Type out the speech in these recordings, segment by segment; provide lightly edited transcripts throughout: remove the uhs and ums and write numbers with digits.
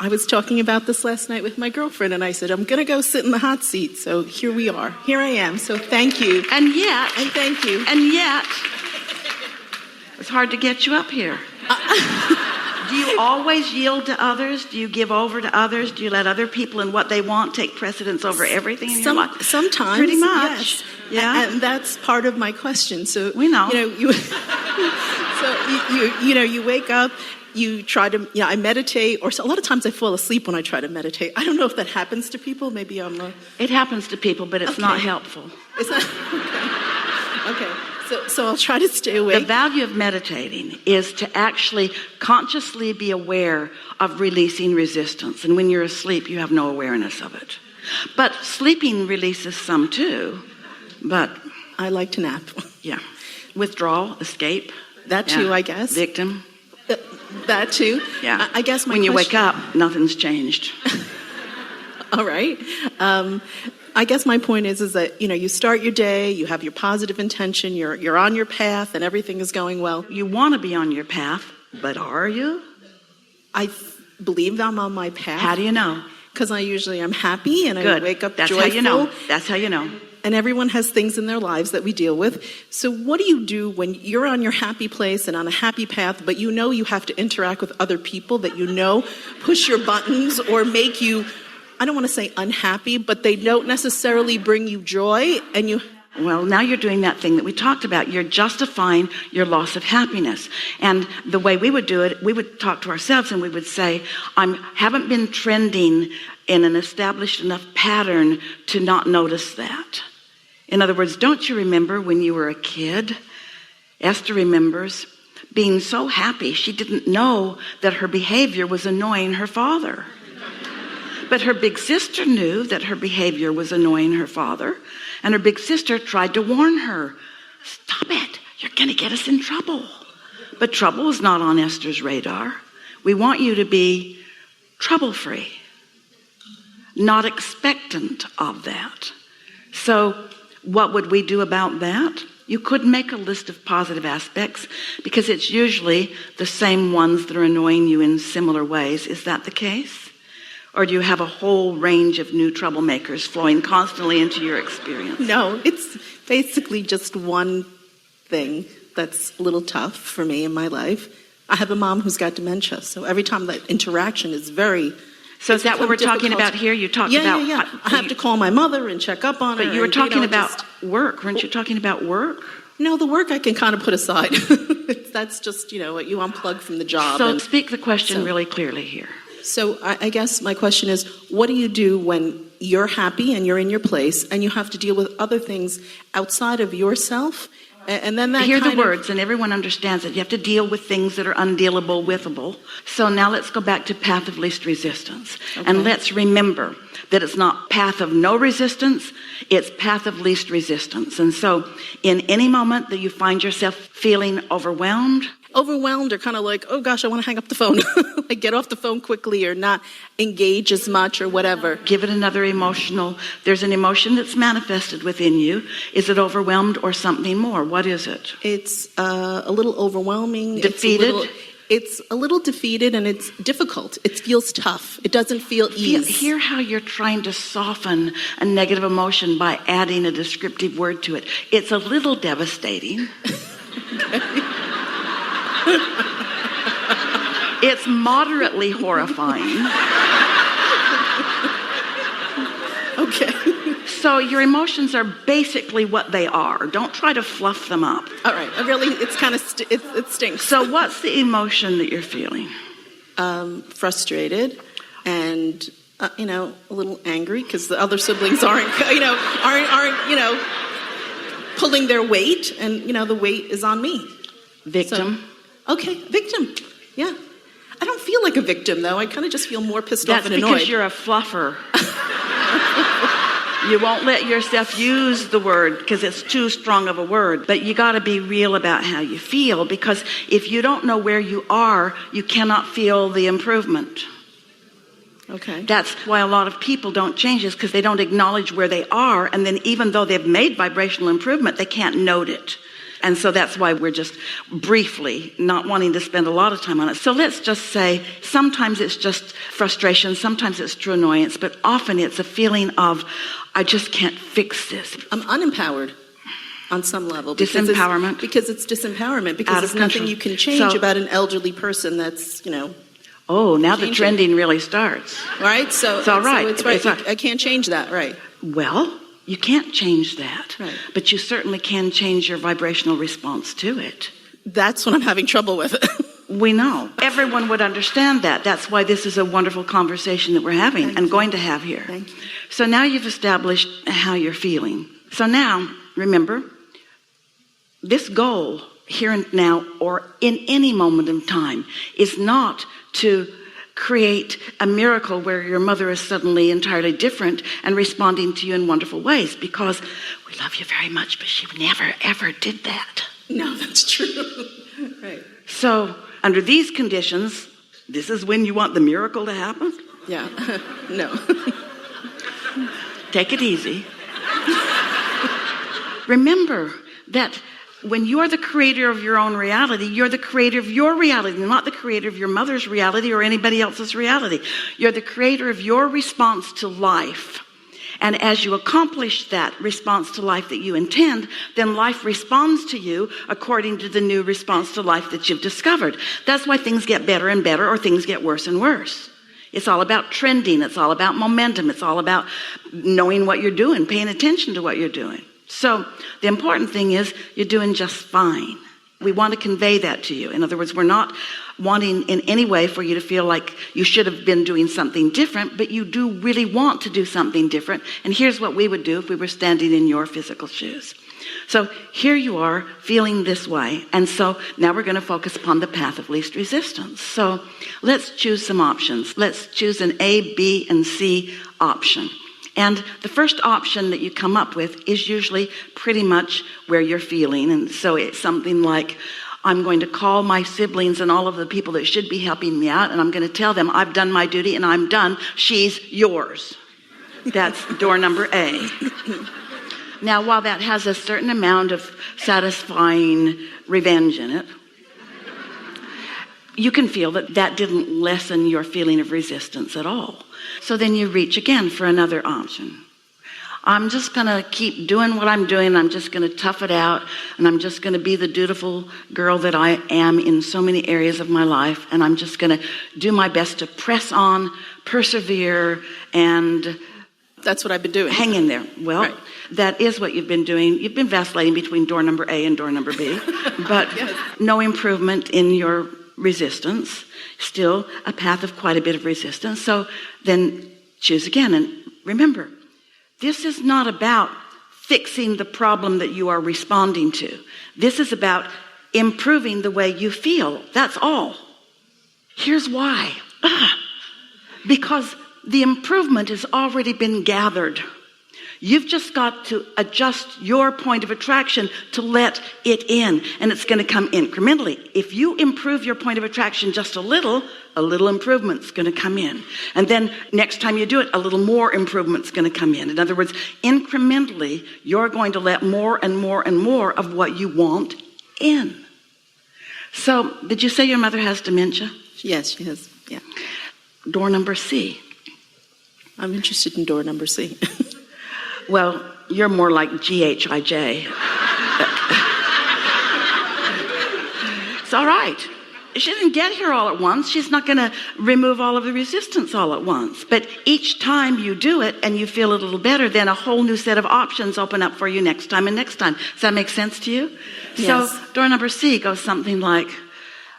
I was talking about this last night with my girlfriend, and I said, I'm going to go sit in the hot seat. So here we are. Here I am. So thank you. And yet, thank you. And yet, it's hard to get you up here. Do you always yield to others? Do you give over to others? Do you let other people and what they want take precedence over everything in your life? Sometimes. Pretty much. Yes. Yeah. And that's part of my question. So we know. You wake up. You try to, I meditate, or a lot of times I fall asleep when I try to meditate. I don't know if that happens to people. Maybe It happens to people, but it's not helpful. It's not, okay. So I'll try to stay awake. The value of meditating is to actually consciously be aware of releasing resistance. And when you're asleep, you have no awareness of it. But sleeping releases some too. But I like to nap. Yeah. Withdrawal, escape. That too, I guess. Victim. That too. Yeah. I guess when you wake up, nothing's changed. All right. I guess my point is that you start your day, you have your positive intention, you're on your path, and everything is going well. You want to be on your path, but are you? I believe I'm on my path. How do you know? Because I usually am happy and Good. I wake up That's joyful. How you know. That's how you know. And everyone has things in their lives that we deal with. So what do you do when you're on your happy place and on a happy path, but you have to interact with other people that push your buttons or make you, I don't want to say unhappy, but they don't necessarily bring you joy, and you... Well, now you're doing that thing that we talked about. You're justifying your loss of happiness. And the way we would do it, we would talk to ourselves and we would say, I haven't been trending in an established enough pattern to not notice that. In other words, don't you remember when you were a kid? Esther remembers being so happy she didn't know that her behavior was annoying her father. But her big sister knew that her behavior was annoying her father, and her big sister tried to warn her, stop it, you're going to get us in trouble. But trouble is not on Esther's radar. We want you to be trouble-free, not expectant of that. So what would we do about that? You could make a list of positive aspects because it's usually the same ones that are annoying you in similar ways. Is that the case? Or do you have a whole range of new troublemakers flowing constantly into your experience? No, it's basically just one thing that's a little tough for me in my life. I have a mom who's got dementia, so every time that interaction is very... So is that what we're talking about here? You talked about... Yeah. I have to call my mother and check up on her. But you were talking about work. Weren't you talking about work? No, the work I can kind of put aside. That's just, what you unplug from the job. So speak the question really clearly here. So I guess my question is, what do you do when you're happy and you're in your place and you have to deal with other things outside of yourself? And then that hear the words, and everyone understands it. You have to deal with things that are undealable, withable. So now let's go back to path of least resistance. Okay. And let's remember that it's not path of no resistance, it's path of least resistance. And so in any moment that you find yourself feeling overwhelmed or kind of like, oh gosh, I want to hang up the phone. Like get off the phone quickly or not engage as much or whatever. Give it another there's an emotion that's manifested within you. Is it overwhelmed or something more? What is it? It's a little overwhelming. Defeated? It's a little defeated and it's difficult. It feels tough. It doesn't feel easy. Hear how you're trying to soften a negative emotion by adding a descriptive word to it. It's a little devastating. It's moderately horrifying. Okay. So your emotions are basically what they are. Don't try to fluff them up. All right. It's kind of, it stinks. So what's the emotion that you're feeling? Frustrated and, a little angry because the other siblings aren't pulling their weight and, the weight is on me. Victim? So, okay, victim. Yeah. I don't feel like a victim, though. I kind of just feel more pissed off and annoyed. That's because you're a fluffer. You won't let yourself use the word because it's too strong of a word. But you got to be real about how you feel, because if you don't know where you are, you cannot feel the improvement. Okay. That's why a lot of people don't change, is because they don't acknowledge where they are, and then even though they've made vibrational improvement, they can't note it. And so that's why we're just briefly not wanting to spend a lot of time on it. So let's just say sometimes it's just frustration, sometimes it's true annoyance, but often it's a feeling of, I just can't fix this. I'm unempowered on some level. Disempowerment. Because it's disempowerment, because Out there's of nothing control. you can change So- about an elderly person that's, Oh, now the changing. trending really starts. right? So, It's all right. So it's right. It's all right. I can't change that, right? Well, you can't change that, Right. but you certainly can change your vibrational response to it. That's what I'm having trouble with. We know. Everyone would understand that. That's why this is a wonderful conversation that we're having Thank and you. going to have here. Thank you. So now you've established how you're feeling. So now, remember, this goal here and now or in any moment in time is not to create a miracle where your mother is suddenly entirely different and responding to you in wonderful ways, because we love you very much, but she never, ever did that. No, that's true. Right. So under these conditions, this is when you want the miracle to happen? Yeah. No. Take it easy. Remember that when you are the creator of your own reality, you're the creator of your reality, not the creator of your mother's reality or anybody else's reality. You're the creator of your response to life. And as you accomplish that response to life that you intend, then life responds to you according to the new response to life that you've discovered. That's why things get better and better or things get worse and worse. It's all about trending. It's all about momentum. It's all about knowing what you're doing, paying attention to what you're doing. So the important thing is you're doing just fine. We want to convey that to you. In other words, we're not wanting in any way for you to feel like you should have been doing something different, but you do really want to do something different. And here's what we would do if we were standing in your physical shoes. So here you are feeling this way. And so now we're going to focus upon the path of least resistance. So let's choose some options. Let's choose an A, B, and C option. And the first option that you come up with is usually pretty much where you're feeling. And so it's something like, I'm going to call my siblings and all of the people that should be helping me out, and I'm going to tell them I've done my duty and I'm done. She's yours. That's door number A. Now, while that has a certain amount of satisfying revenge in it, you can feel that that didn't lessen your feeling of resistance at all. So then you reach again for another option. I'm just going to keep doing what I'm doing. I'm just going to tough it out. And I'm just going to be the dutiful girl that I am in so many areas of my life. And I'm just going to do my best to press on, persevere, and That's what I've been doing. hang in there. Well, Right. That is what you've been doing. You've been vacillating between door number A and door number B. But Yes. no improvement in your resistance. Still a path of quite a bit of resistance. So then choose again. And remember, this is not about fixing the problem that you are responding to. This is about improving the way you feel. That's all. Here's why. Because the improvement has already been gathered. You've just got to adjust your point of attraction to let it in, and it's going to come incrementally. If you improve your point of attraction just a little improvement's going to come in. And then next time you do it, a little more improvement's going to come in. In other words, incrementally, you're going to let more and more and more of what you want in. So, did you say your mother has dementia? Yes, she has. Yeah. Door number C. I'm interested in door number C. Well, you're more like GHIJ. It's all right. She didn't get here all at once. She's not going to remove all of the resistance all at once. But each time you do it and you feel a little better, then a whole new set of options open up for you next time and next time. Does that make sense to you? Yes. So door number C goes something like,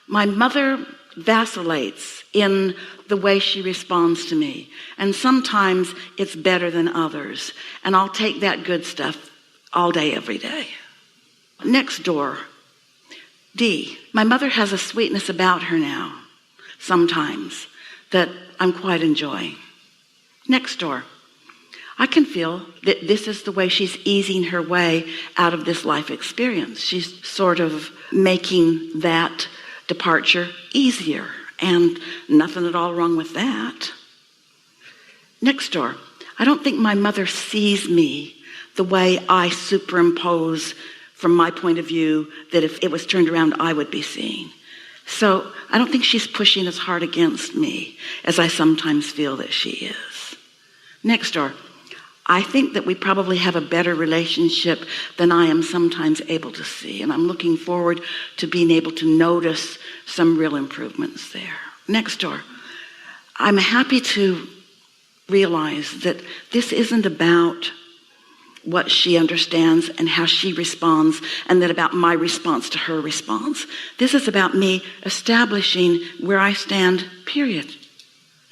my mother vacillates in the way she responds to me. And sometimes it's better than others. And I'll take that good stuff all day, every day. Next door, D. My mother has a sweetness about her now, sometimes, that I'm quite enjoying. Next door, I can feel that this is the way she's easing her way out of this life experience. She's sort of making that departure easier, and nothing at all wrong with that. Next door, I don't think my mother sees me the way I superimpose from my point of view, that if it was turned around, I would be seeing. So I don't think she's pushing as hard against me as I sometimes feel that she is. Next door. I think that we probably have a better relationship than I am sometimes able to see. And I'm looking forward to being able to notice some real improvements there. Next door. I'm happy to realize that this isn't about what she understands and how she responds, and then about my response to her response. This is about me establishing where I stand, period.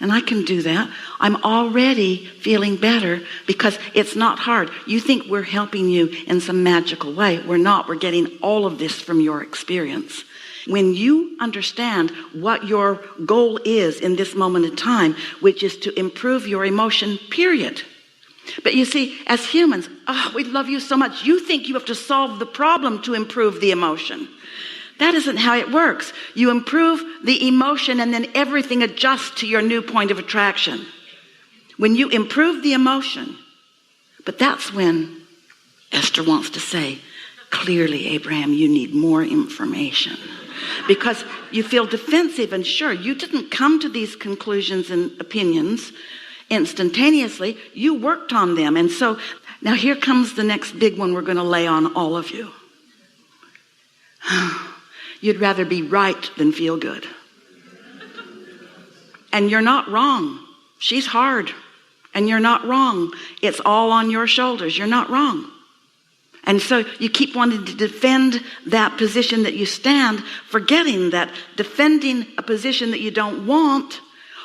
And I can do that. I'm already feeling better because it's not hard. You think we're helping you in some magical way. We're not. We're getting all of this from your experience. When you understand what your goal is in this moment in time, which is to improve your emotion, period. But you see, as humans, we love you so much. You think you have to solve the problem to improve the emotion. That isn't how it works. You improve the emotion and then everything adjusts to your new point of attraction. When you improve the emotion, but that's when Esther wants to say, clearly, Abraham, you need more information. Because you feel defensive, and sure, you didn't come to these conclusions and opinions instantaneously. You worked on them. And so now here comes the next big one we're going to lay on all of you. You'd rather be right than feel good. And you're not wrong. She's hard. And you're not wrong. It's all on your shoulders. You're not wrong. And so you keep wanting to defend that position that you stand, forgetting that defending a position that you don't want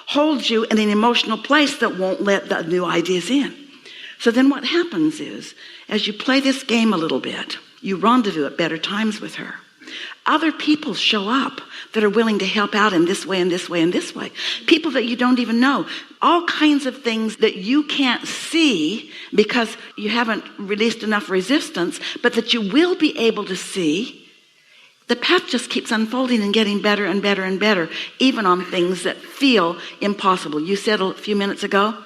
holds you in an emotional place that won't let the new ideas in. So then what happens is, as you play this game a little bit, you rendezvous at better times with her. Other people show up that are willing to help out in this way and this way and this way. People that you don't even know. All kinds of things that you can't see because you haven't released enough resistance, but that you will be able to see. The path just keeps unfolding and getting better and better and better, even on things that feel impossible. You said a few minutes ago,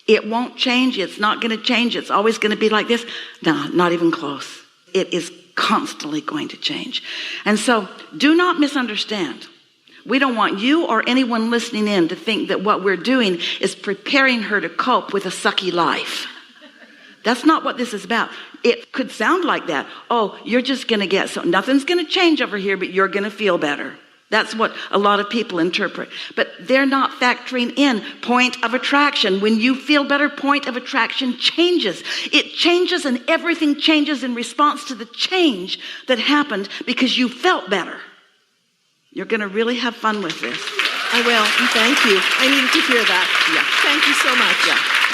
it won't change. It's not going to change. It's always going to be like this. No, not even close. It is constantly going to change. And so do not misunderstand. We don't want you or anyone listening in to think that what we're doing is preparing her to cope with a sucky life. That's not what this is about. It could sound like that. Oh, you're just going to get, so nothing's going to change over here, but you're going to feel better. That's what a lot of people interpret. But they're not factoring in point of attraction. When you feel better, point of attraction changes. It changes, and everything changes in response to the change that happened because you felt better. You're going to really have fun with this. I will. Thank you. I needed to hear that. Yeah. Thank you so much. Yeah.